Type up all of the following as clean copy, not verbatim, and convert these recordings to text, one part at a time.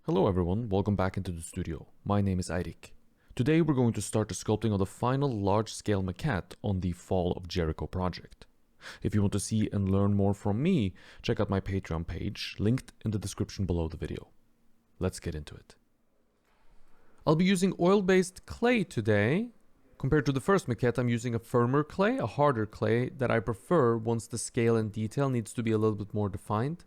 Hello everyone, welcome back into the studio. My name is Eirik. Today we're going to start the sculpting of the final large-scale maquette on the Fall of Jericho project. If you want to see and learn more from me, check out my Patreon page, linked in the description below the video. Let's get into it. I'll be using oil-based clay today. Compared to the first maquette, I'm using a firmer clay, a harder clay that I prefer once the scale and detail needs to be a little bit more defined.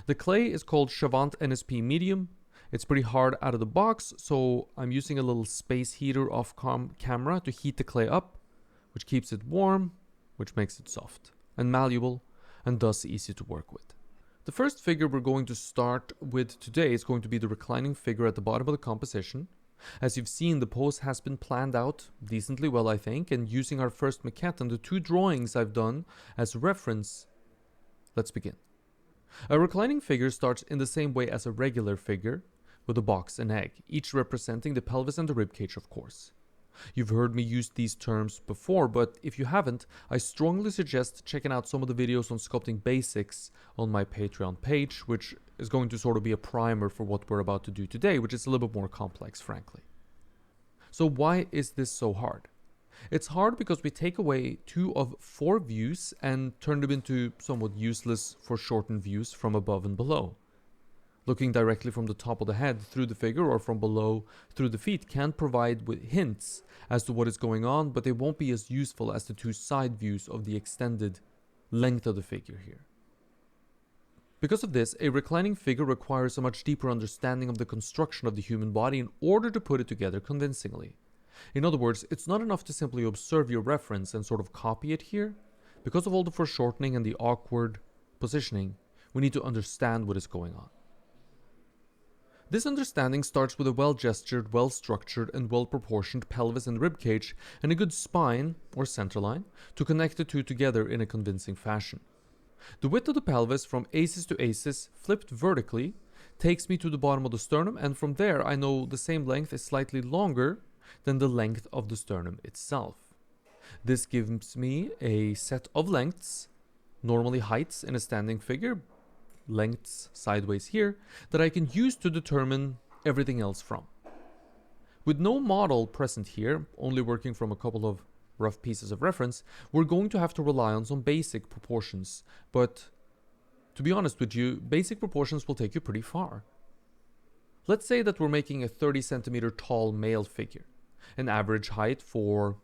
The clay is called Chavant NSP Medium. It's pretty hard out of the box, so I'm using a little space heater off camera to heat the clay up, which keeps it warm, which makes it soft and malleable, and thus easy to work with. The first figure we're going to start with today is going to be the reclining figure at the bottom of the composition. As you've seen, the pose has been planned out decently well, I think, and using our first maquette and the two drawings I've done as reference, let's begin. A reclining figure starts in the same way as a regular figure, with a box and egg, each representing the pelvis and the ribcage, of course. You've heard me use these terms before, but if you haven't, I strongly suggest checking out some of the videos on sculpting basics on my Patreon page, which is going to sort of be a primer for what we're about to do today, which is a little bit more complex, frankly. So why is this so hard? It's hard because we take away 2 of 4 views and turn them into somewhat useless foreshortened views from above and below. Looking directly from the top of the head through the figure or from below through the feet can provide with hints as to what is going on, but they won't be as useful as the 2 side views of the extended length of the figure here. Because of this, a reclining figure requires a much deeper understanding of the construction of the human body in order to put it together convincingly. In other words, it's not enough to simply observe your reference and sort of copy it here. Because of all the foreshortening and the awkward positioning, we need to understand what is going on. This understanding starts with a well-gestured, well-structured, and well-proportioned pelvis and ribcage and a good spine, or centerline, to connect the 2 together in a convincing fashion. The width of the pelvis from aces to aces, flipped vertically, takes me to the bottom of the sternum, and from there I know the same length is slightly longer than the length of the sternum itself. This gives me a set of lengths, normally heights in a standing figure, lengths sideways here, that I can use to determine everything else from. With no model present here, only working from a couple of rough pieces of reference, we're going to have to rely on some basic proportions, but to be honest with you, basic proportions will take you pretty far. Let's say that we're making a 30 centimeter tall male figure. An average height for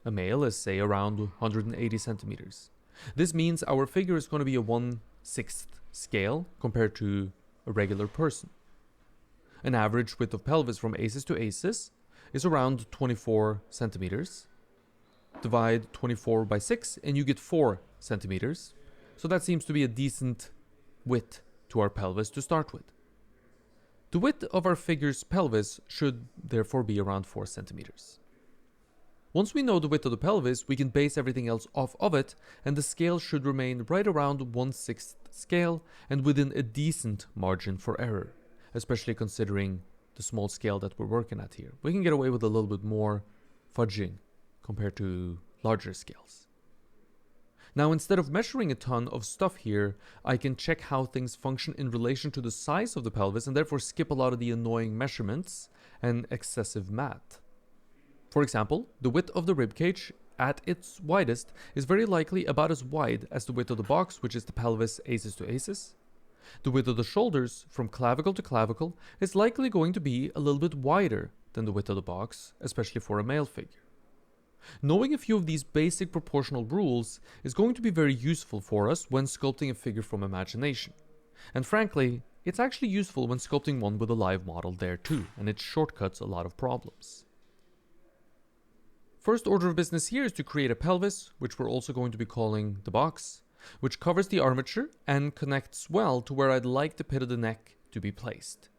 a male is, say, around 180 centimeters. This means our figure is going to be a 1/6 scale compared to a regular person. An average width of pelvis from aces to aces is around 24 centimeters. Divide 24 by 6 and you get 4 centimeters. So that seems to be a decent width to our pelvis to start with. The width of our figure's pelvis should therefore be around 4 centimeters. Once we know the width of the pelvis, we can base everything else off of it, and the scale should remain right around 1/6 scale and within a decent margin for error, especially considering the small scale that we're working at here. We can get away with a little bit more fudging compared to larger scales. Now, instead of measuring a ton of stuff here, I can check how things function in relation to the size of the pelvis and therefore skip a lot of the annoying measurements and excessive math. For example, the width of the ribcage at its widest is very likely about as wide as the width of the box, which is the pelvis aces to aces. The width of the shoulders from clavicle to clavicle is likely going to be a little bit wider than the width of the box, especially for a male figure. Knowing a few of these basic proportional rules is going to be very useful for us when sculpting a figure from imagination. And frankly, it's actually useful when sculpting one with a live model there too, and it shortcuts a lot of problems. First order of business here is to create a pelvis, which we're also going to be calling the box, which covers the armature and connects well to where I'd like the pit of the neck to be placed.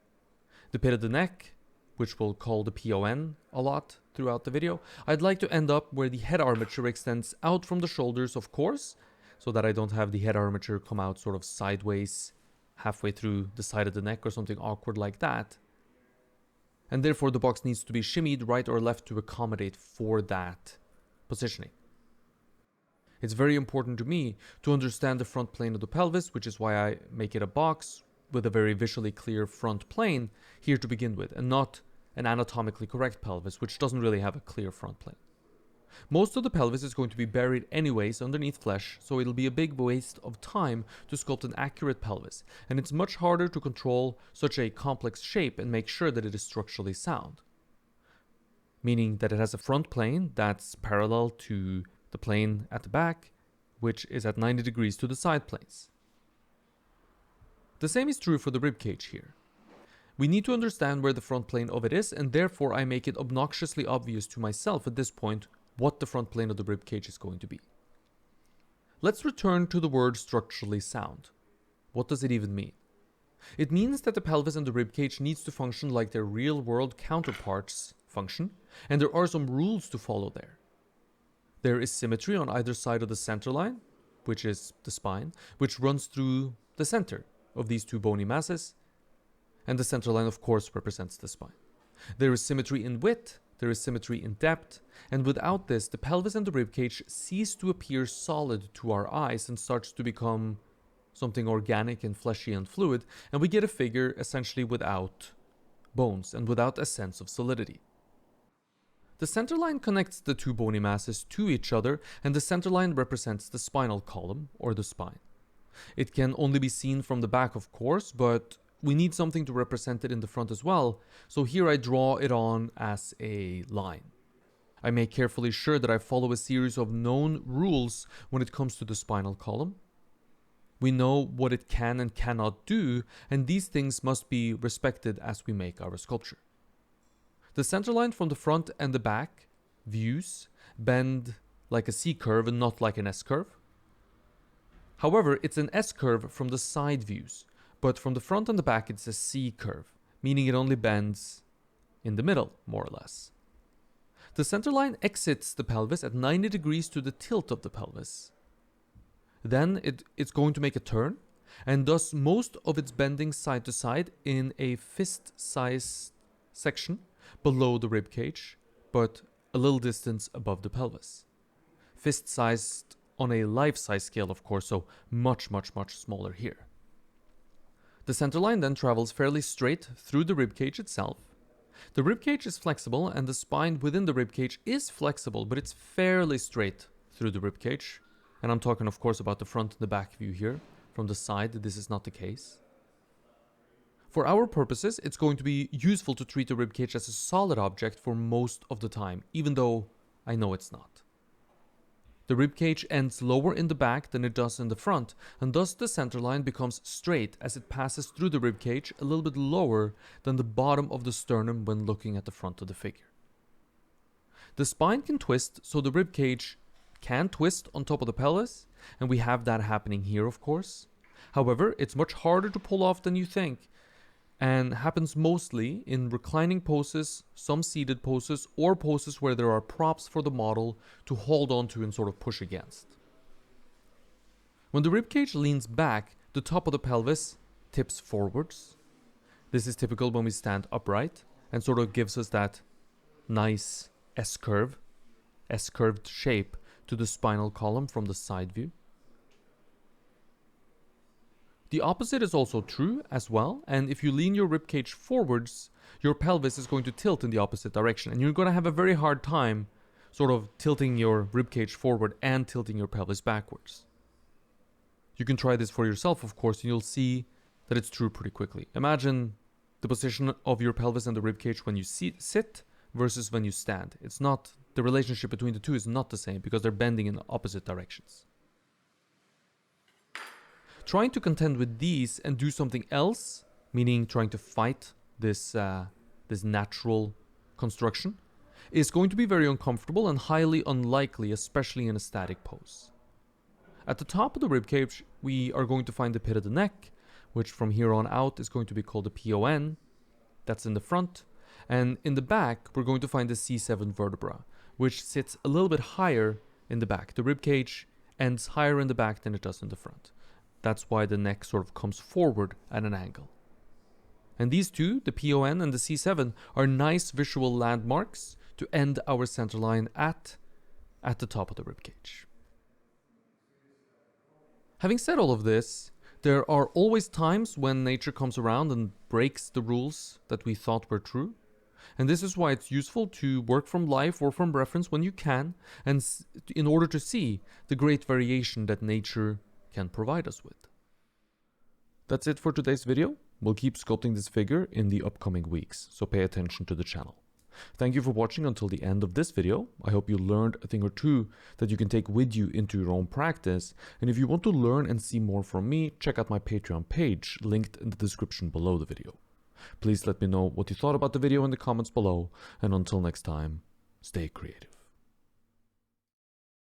The pit of the neck, which we'll call the PON a lot throughout the video, I'd like to end up where the head armature extends out from the shoulders, of course, so that I don't have the head armature come out sort of sideways halfway through the side of the neck or something awkward like that. And therefore the box needs to be shimmied right or left to accommodate for that positioning. It's very important to me to understand the front plane of the pelvis, which is why I make it a box with a very visually clear front plane here to begin with, and not an anatomically correct pelvis, which doesn't really have a clear front plane. Most of the pelvis is going to be buried anyways underneath flesh, so it'll be a big waste of time to sculpt an accurate pelvis, and it's much harder to control such a complex shape and make sure that it is structurally sound. Meaning that it has a front plane that's parallel to the plane at the back, which is at 90 degrees to the side planes. The same is true for the ribcage here. We need to understand where the front plane of it is, and therefore I make it obnoxiously obvious to myself at this point what the front plane of the ribcage is going to be. Let's return to the word structurally sound. What does it even mean? It means that the pelvis and the ribcage needs to function like their real-world counterparts function, and there are some rules to follow there. There is symmetry on either side of the center line, which is the spine, which runs through the center of these two bony masses, and the center line of course represents the spine. There is symmetry in width, there is symmetry in depth, and without this, the pelvis and the ribcage cease to appear solid to our eyes and starts to become something organic and fleshy and fluid, and we get a figure essentially without bones and without a sense of solidity. The center line connects the two bony masses to each other, and the center line represents the spinal column, or the spine. It can only be seen from the back, of course, but we need something to represent it in the front as well, so here I draw it on as a line. I make carefully sure that I follow a series of known rules when it comes to the spinal column. We know what it can and cannot do, and these things must be respected as we make our sculpture. The center line from the front and the back views bend like a C-curve and not like an S-curve. However, it's an S-curve from the side views, but from the front and the back it's a C-curve, meaning it only bends in the middle, more or less. The center line exits the pelvis at 90 degrees to the tilt of the pelvis. Then it's going to make a turn, and thus most of its bending side to side in a fist-sized section below the ribcage, but a little distance above the pelvis. Fist-sized on a life-size scale, of course, so much smaller here. The center line then travels fairly straight through the ribcage itself. The ribcage is flexible, and the spine within the ribcage is flexible, but it's fairly straight through the ribcage. And I'm talking, of course, about the front and the back view here. From the side, this is not the case. For our purposes, it's going to be useful to treat the ribcage as a solid object for most of the time, even though I know it's not. The ribcage ends lower in the back than it does in the front, and thus the center line becomes straight as it passes through the ribcage a little bit lower than the bottom of the sternum when looking at the front of the figure. The spine can twist, so the ribcage can twist on top of the pelvis, and we have that happening here, of course. However, it's much harder to pull off than you think, and happens mostly in reclining poses, some seated poses, or poses where there are props for the model to hold on to and sort of push against. When the ribcage leans back, the top of the pelvis tips forwards. This is typical when we stand upright and sort of gives us that nice S-curved shape to the spinal column from the side view. The opposite is also true as well, and if you lean your ribcage forwards, your pelvis is going to tilt in the opposite direction, and you're going to have a very hard time sort of tilting your ribcage forward and tilting your pelvis backwards. You can try this for yourself, of course, and you'll see that it's true pretty quickly. Imagine the position of your pelvis and the ribcage when you sit versus when you stand. The relationship between the two is not the same because they're bending in opposite directions. Trying to contend with these and do something else, meaning trying to fight this natural construction, is going to be very uncomfortable and highly unlikely, especially in a static pose. At the top of the ribcage, we are going to find the pit of the neck, which from here on out is going to be called the PON. That's in the front. And in the back, we're going to find the C7 vertebra, which sits a little bit higher in the back. The ribcage ends higher in the back than it does in the front. That's why the neck sort of comes forward at an angle. And these two, the PON and the C7, are nice visual landmarks to end our center line at the top of the ribcage. Having said all of this, There are always times when nature comes around and breaks the rules that we thought were true. And this is why it's useful to work from life or from reference when you can, and in order to see the great variation that nature can provide us with. That's it for today's video. We'll keep sculpting this figure in the upcoming weeks, so pay attention to the channel. Thank you for watching until the end of this video. I hope you learned a thing or two that you can take with you into your own practice. And if you want to learn and see more from me, check out my Patreon page, linked in the description below the video. Please let me know what you thought about the video in the comments below, and until next time, stay creative.